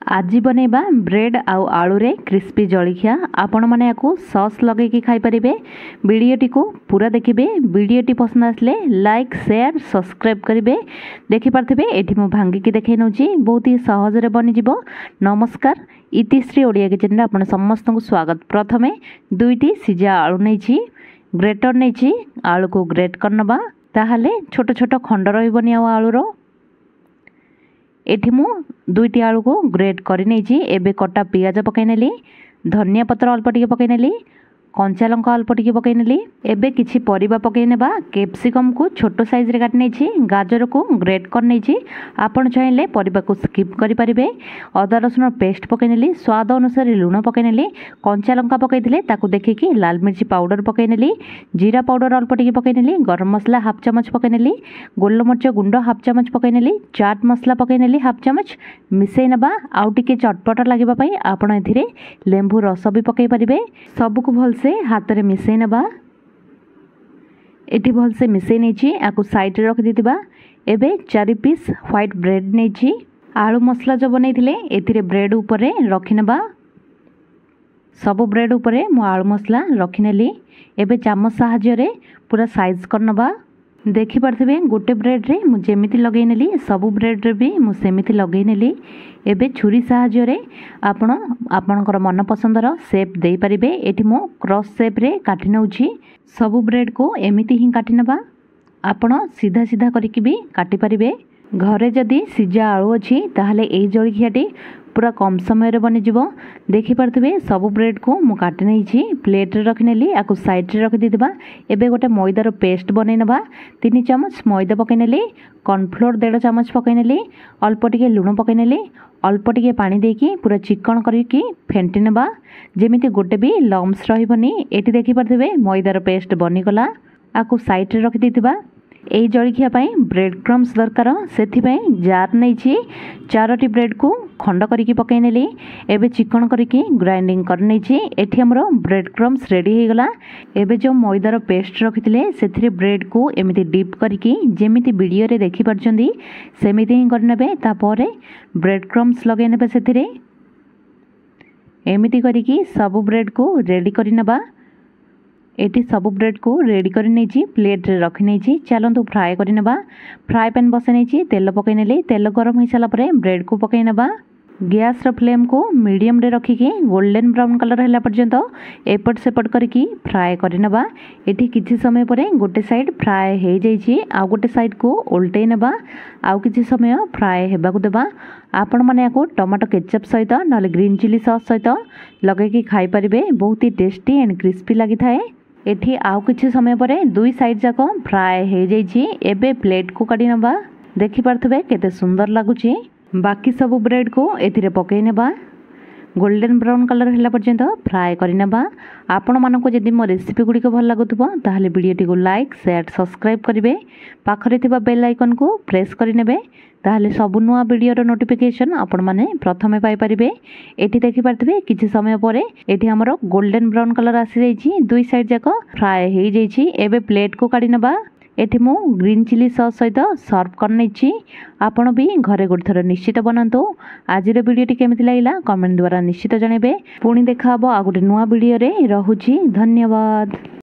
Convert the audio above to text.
आज बनेबा ब्रेड आउ आलू रे क्रिस्पी जलिखिया आपण माने याकू सॉस लगे की खाई परिबे। वीडियोटी को पूरा देखिबे। वीडियोटी पसंद आसले लाइक शेयर सब्सक्राइब करिबे। देखि पारथिबे एठी मु भांगी की देखै नउची बहुत ही सहज रे बनि जिवो। नमस्कार, इतिश्री ओडिया किचन रे आपण समस्त को स्वागत। प्रथमे दुईटी सिजा आलू नेछि, ग्रेटर नेछि, आलू को ग्रेट करनबा ताहाले छोट छोट खंड रहिबनी आलू रो। एठी मु दुईटी आलू को ग्रेट कर एबे कटा पियाज पकईनेली, धनिया पत्र अल्प टिके पकईनेली, कंचा लंका अल्प टिके पकईनेली। एबे किछि परिबा पकईनेबा। कैप्सिकम को छोट साइज रे काटि नेछि, गाजर को ग्रेट कर नेछि। आपण चाहिले परिबा को स्किप करि परिबे। अदा रसुन पेस्ट पकईनेली, स्वाद अनुसार लूण पकईनेली, कंचा लंका पकईथिले ताकू देखिकी लाल मिर्ची पाउडर पकईनेली, जीरा पाउडर अल्प टिके पकईनेली, गरम मसला हाफ चमच पकईनेली, गोलमरिच गुंड हाफ चमच पकईनेली, चाट मसला पकईनेली हाफ चमच। मिसई नबा। आउ टिके चटपटा लागिबा पई आपण एथिरे लेंबू रस भी पकई परिबे। सब को भलसे हाथ रे मिसई नबा। एठी भलसे मिसई नेछि, आकु साइड रे रख दितिबा। एबे 4 पीस व्हाइट ब्रेड नेछि। आलू मसला जो बनैथिले एथिरे ब्रेड ऊपरे रखिनबा। सब ब्रेड ऊपरे मो आलू मसला रखिनेली। एबे चामच सहाय्य रे पूरा साइज करनबा। देखि पारथिबे गोटे ब्रेड रे मु जेमिति लगै नेली सब ब्रेड रे भी मु सेमिति लगै नेली। एबे छुरी सहाय्य रे आपण आपणकर मन पसंदर शेप देई परिबे। एठी मु क्रॉस शेप रे काटि नउछि। सब ब्रेड को एमिति ही काटि नबा। आपण सीधा सीधा करिकि भी काटि परिबे। घरे जदी सिजा आलू अछि ताहाले एई जळखियाटी पूरा कम समय रे बनि जिवो। देखि पारथिबे सब ब्रेड को मु काटि नैछि, प्लेट रे रखिनेली, आकु साइड रे रखि दिदिबा। एबे गोटे मैदार पेस्ट बनै नबा। 3 चमच मैदा पकैनेली, कॉर्नफ्लोर 1.5 चमच पकैनेली, अल्प टिके लूण पकैनेली, अल्प टिके पानी देकी पूरा चिकन करिकी फेंटी नबा जेमिति गोटे भी लम्स रहिबनी। एटी देखि पारथिबे मैदार पेस्ट बनि गला। आकु साइड रे रखि दिदिबा। एई जळखिया पई ब्रेड क्रम्स दरकार, सेथि पई जार नैछि। 4टी ब्रेड को खंड करिकी पकैनेली। एबे चिकन करिकी ग्राइंडिंग कर नैछि। एठी हमरो ब्रेड क्रम्स रेडी हे गला। एबे जो मैदार पेस्ट रखिथिले सेथिरे ब्रेड को एमिति डिप करिकी जेमिति वीडियो रे देखि परछंदी सेमिति ही करनेबे। तापरे ब्रेड क्रम्स लगै नेबे सेथिरे। एमिति करिकी सब ब्रेड को रेडी करि नबा। एटी सब ब्रेड को रेडी कर नेछि, प्लेट रे रखि नेछि। चलंतु फ्राई करि नबा। फ्राई पैन बसे नेछि, तेल पकै नेली। तेल गरम होई साला परे ब्रेड को पकै नबा। गैस रो फ्लेम को मीडियम रे रखिकी गोल्डन ब्राउन कलर हैला पर्यंत एपट सेपट करिकी फ्राई करि नबा। एठी किछि समय परे गोटे साइड फ्राई हे जाइछि, आ गोटे साइड को उल्टै नबा। आउ किछि समय फ्राई हेबा को देबा। आपण माने याको टमाटो केचप सहित नले ग्रीन चिली सॉस सहित लगे की खाई परिबे। बहुत ही टेस्टी एंड क्रिस्पी लागि थाए। एठी आउ किछि समय परे दुई साइड जाको फ्राई हे जाइछि। एबे प्लेट को काढी नबा। देखि पारथबे केते सुंदर लागुछि। बाकी सब ब्रेड को एथिरे पकै नेबा। गोल्डन ब्राउन कलर हैला पर्यंत फ्राई करि नबा। आपण मानको जदि मो रेसिपी गुडी को भल लागुथबो ताहाले वीडियोटी को लाइक शेयर सब्सक्राइब करिवे। पाखरे थिबा बेल आइकन को प्रेस करि नेबे, ताहाले सब नुआ वीडियो रो नोटिफिकेशन आपण माने प्रथमे पाई परिबे। एठी देखि पारथिबे किछि समय परे एठी हमरो गोल्डन ब्राउन कलर आसी जाइछि। दुई साइड जाको फ्राई हे जाइछि। एबे प्लेट को काढी नबा। एठी मु ग्रीन चिली सॉस सहित सर्व कर नेछि। आपण भी घरे गोटे थर निश्चित बनातु। आज रो वीडियोटी केमिति लागिला कमेंट द्वारा निश्चित जणेबे। पुणी देखा हबो आ गोटे नुआ वीडियो रे। रहुछि, धन्यवाद।